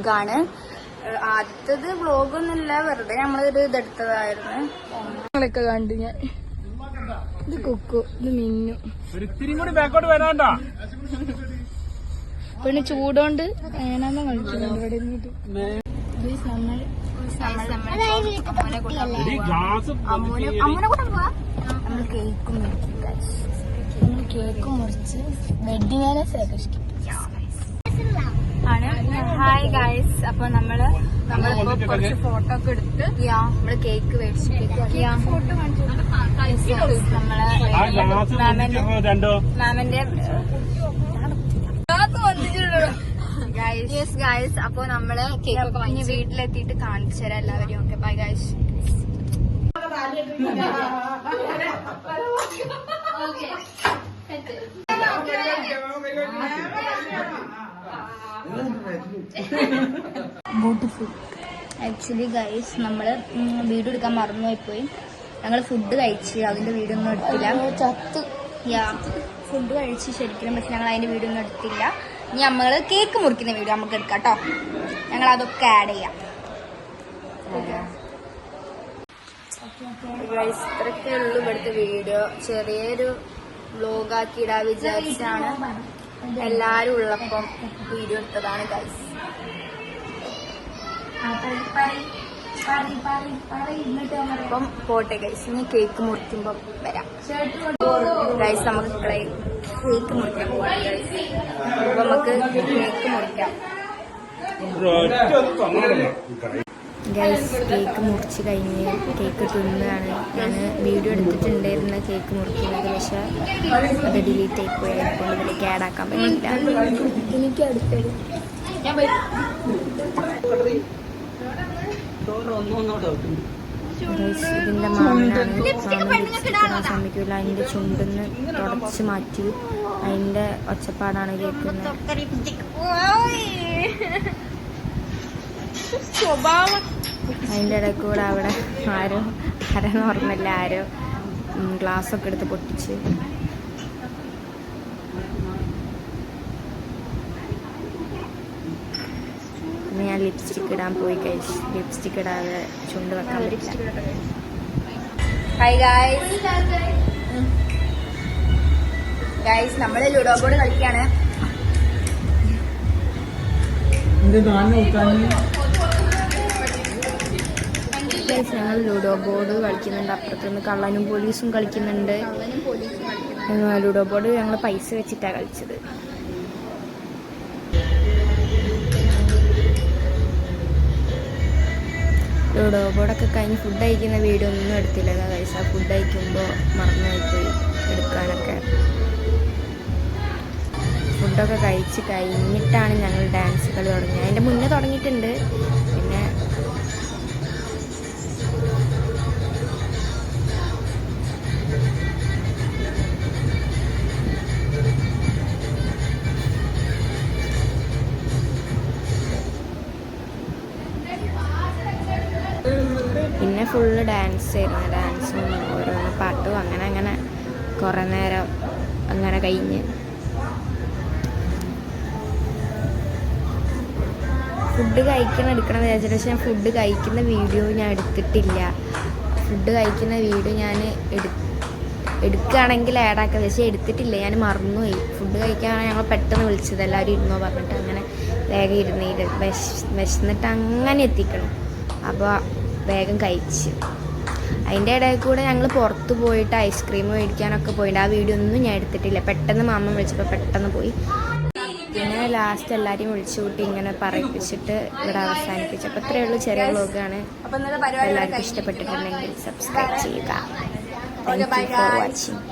വ്ളോഗാണ്. ആദ്യത്തത് വ്ളോഗൊന്നുമില്ല, വെറുതെ നമ്മളൊരു ഇതെടുത്തതായിരുന്നു. നിങ്ങളൊക്കെ കണ്ടു ഞാൻ. ഇത് കുക്കു, ഇത് മിന്നു. പിന്നെ ചൂടോണ്ട് വേണമെന്ന് കളിക്കുന്നുണ്ട് ഇവിടെ ഇരുന്നിട്ട്. അമ്മൂനെ കൂടെ പോവാ. നമ്മൾ കേക്കും മുറിച്ച് വെഡിങ് ആനിവേഴ്സറി ആണ്. ഹായ് ഗൈസ്, അപ്പൊ നമ്മളിപ്പോ കുറച്ച് ഫോട്ടോ ഒക്കെ എടുത്ത് നമ്മള് കേക്ക് മേടിച്ചു. ഫോട്ടോ നമ്മളെ മാമന്റെ ഗൈസ്. അപ്പൊ നമ്മള് കേക്ക് വീട്ടിലെത്തിയിട്ട് കാണിച്ചു തരാം എല്ലാവരും. Okay bye guys. Beautiful. Actually guys, നമ്മള് വീഡിയോ എടുക്കാൻ മറന്നുപോയി. ഞങ്ങള് ഫുഡ് കഴിച്ച് അതിന്റെ വീഡിയോ ഒന്നും എടുത്തില്ല. ഫുഡ് കഴിച്ച് ശരിക്കും, പക്ഷെ ഞങ്ങൾ അതിന്റെ വീഡിയോ ഒന്നും എടുത്തില്ല. ഇനി നമ്മള് കേക്ക് മുറിക്കുന്ന വീഡിയോ നമുക്ക് എടുക്കാം കേട്ടോ. ഞങ്ങൾ അതൊക്കെ ആഡ് ചെയ്യാം. ഇത്രയൊക്കെ ഉള്ളു ഇവിടുത്തെ വീഡിയോ. ചെറിയൊരു വ്ലോഗാക്കി ഇടാൻ വിചാരിച്ചാണ്. എല്ലാരും ഉള്ളപ്പം വീഡിയോ എടുത്തതാണ് ഗൈസ്. അപ്പം പോട്ടെ ഗൈസ്, ഇനി കേക്ക് മുറിക്കുമ്പോ വരാം ഗൈസ്. നമുക്ക് കേക്ക് മുറിക്കാൻ പോവാം ഗൈസ്. അപ്പൊ നമുക്ക് കേക്ക് മുറിക്കാം ഗൈസ്. കേക്ക് മുറിച്ച് കഴിഞ്ഞ് കേക്ക് തിന്നാണ്. ഞാൻ വീഡിയോ എടുത്തിട്ടുണ്ടായിരുന്ന കേക്ക് മുറിക്കുന്നത്, പക്ഷെ അത് ഡിലീറ്റ് ആയിപ്പോയി. അതുകൊണ്ട് ഇതിലേക്ക് ആഡ് ആക്കാൻ പറ്റില്ല. എനിക്ക് അടുത്തത് ഇതിന്റെ മാമനാണ്. മാമൻ ശ്രമിക്കൂല. അതിന്റെ ചുണ്ടിന്ന് തുടച്ച് മാറ്റി. അതിന്റെ ഒച്ചപ്പാടാണ് കേൾക്കുന്നത്. അതിന്റെ ഇടയിൽ കൂടെ അവിടെ ആരെന്ന് ഓർമ്മയില്ല, ആരോ ഗ്ലാസ്സൊക്കെ എടുത്ത് പൊട്ടിച്ച്. ഞാൻ ലിപ്സ്റ്റിക് ഇടാൻ പോയി കഴിച്ചു. ലിപ്സ്റ്റിക് ഇടാതെ ചുണ്ട് വെക്കാൻ പറ്റില്ല. ഹായ് ഗൈസ്, നമ്മള് ലുഡോ ബോർഡ് കളിക്കാണ്. ഞങ്ങൾ ലുഡോ ബോർഡ് കളിക്കുന്നുണ്ട്. അപ്പുറത്തുനിന്ന് കള്ളനും പോലീസും കളിക്കുന്നുണ്ട്. ലുഡോ ബോർഡ് ഞങ്ങൾ പൈസ വെച്ചിട്ടാണ് കളിച്ചത്. ലുഡോ ബോർഡൊക്കെ കഴിഞ്ഞ് ഫുഡ് കഴിക്കുന്ന വീഡിയോ ഒന്നും എടുത്തില്ല ഗൈസ്. ആ ഫുഡ് കഴിക്കുമ്പോൾ മറന്നുപോയി എടുക്കാനൊക്കെ. ഫുഡൊക്കെ കഴിച്ച് കഴിഞ്ഞിട്ടാണ് ഞങ്ങൾ ഡാൻസ് കളി തുടങ്ങിയത്. അതിൻ്റെ മുന്നേ തുടങ്ങിയിട്ടുണ്ട്. പിന്നെ ഫുള്ള് ഡാൻസ് ആയിരുന്നു. ഡാൻസും ഓരോന്ന് പാട്ടും അങ്ങനെ കുറേ നേരം അങ്ങനെ കഴിഞ്ഞ് ഫുഡ് എടുക്കണം വിചാരിച്ചിട്ട്, പക്ഷെ ഞാൻ ഫുഡ് കഴിക്കുന്ന വീഡിയോ ഞാൻ എടുത്തിട്ടില്ല. ഫുഡ് കഴിക്കുന്ന വീഡിയോ ഞാൻ എടുക്കുകയാണെങ്കിൽ ആഡാക്കാം, പക്ഷെ എടുത്തിട്ടില്ല. ഞാൻ മറന്നുപോയി. ഫുഡ് കഴിക്കാനാണ് ഞങ്ങൾ പെട്ടെന്ന് വിളിച്ചത്. എല്ലാവരും ഇരുന്നോ പറഞ്ഞിട്ട് അങ്ങനെ വേഗം ഇരുന്നിട്ട് വിശന്നിട്ട് അങ്ങനെ എത്തിക്കണം. അപ്പോൾ വേഗം കഴിച്ച്. അതിൻ്റെ ഇടയിൽ കൂടെ ഞങ്ങൾ പുറത്ത് പോയിട്ട് ഐസ്ക്രീം മേടിക്കാനൊക്കെ പോയിട്ട് ആ വീഡിയോ ഒന്നും ഞാൻ എടുത്തിട്ടില്ല. പെട്ടെന്ന് മാമൻ വിളിച്ചപ്പോൾ പെട്ടെന്ന് പോയി. പിന്നെ ലാസ്റ്റ് എല്ലാവരെയും വിളിച്ചു കൂട്ടി ഇങ്ങനെ പറയിപ്പിച്ചിട്ട് ഇവിടെ അവസാനിപ്പിച്ചു. അപ്പോൾ ഇത്രയേ ഉള്ളൂ, ചെറിയ വ്ലോഗാണ്. എല്ലാവർക്കും ഇഷ്ടപ്പെട്ടിട്ടുണ്ടെങ്കിൽ സബ്സ്ക്രൈബ് ചെയ്യുക. Thank you for watching.